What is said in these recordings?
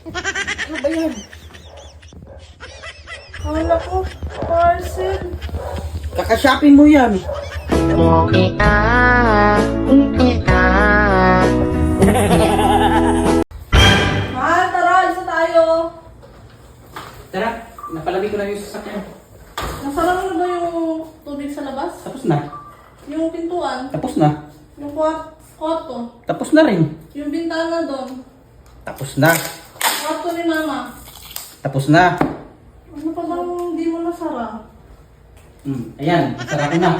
Ano ba yan? Kala ko, parcel. Kakashopping mo yan. Mahal, tara, isa tayo. Tara, napalamig ko na yung sasakyan. Nasara mo na ba yung tubig sa labas? Tapos na. Yung pintuan? Tapos na. Yung kwarto? Tapos na rin. Yung bintana doon? Tapos na. Kwarto ni mama? Tapos na. Ano pa bang hindi mo nasara? Ayan, nasara ko na.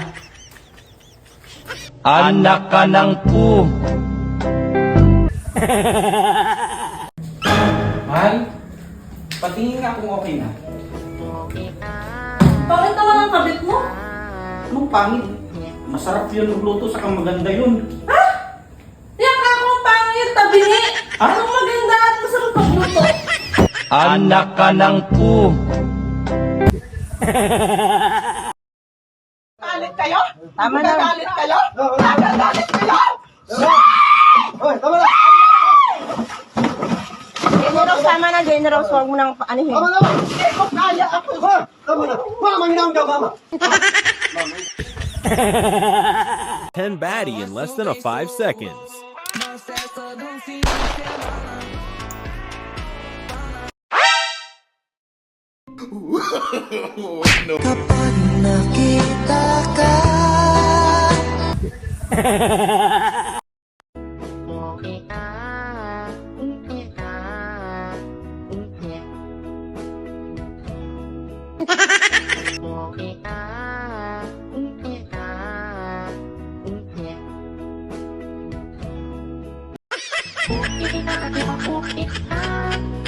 Anak ka ng pu. Mahal, patingin nga kung okay na. Bakit naman ang kabit mo? Anong pangit? Masarap yun magluto, saka maganda yun. Ha? Yan ka akong pangit, tabingi! Ah? Anong maganda at masarap pagluto? Anak ka ng pu. Galit kayo? Tama na. Galit kayo? Galit kayo? Hoy, tama na! General, tama na, General. Huwag mo nang paanihin. Tama na! Hindi ko kaya ako. Hoy, tama na! Mama, hinahon daw, mama! 10 baddie in less than 5 seconds. Kapag nakita ka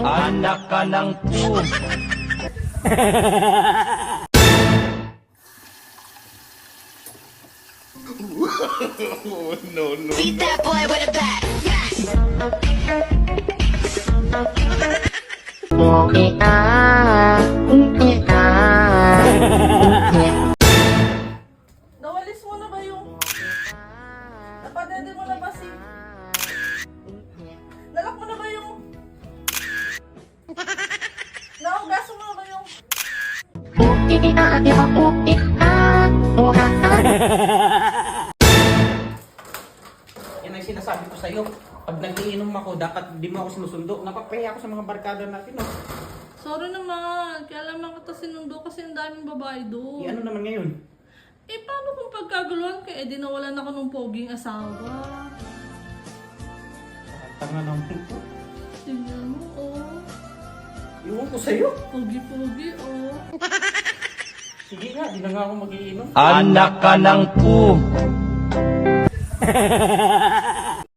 Anak ka ng pu. Beat that boy with a bat. Nawalis mo na ba yung... Napadede mo na ba si... Nalak mo na ba yung... Naugas mo na ba yung... Yan ang sinasabi ko sa'yo. Pag nag-iinom ako, dapat di mo ako sinusundo. Napapahiya ako sa mga barkada natin. No? Sorry naman, kaya lamang kita sinundo kasi ang daming babae doon. Ano naman ngayon? Eh, paano kung pagkaguluhan ka? Eh, di nawalan ako ng poging asawa. Tanga naman po. Tingnan mo, oh. Iwan ko sa'yo. Pogi-pogi, oh. Sige nga, di na nga ako mag-iinom. Anak ka ng pu.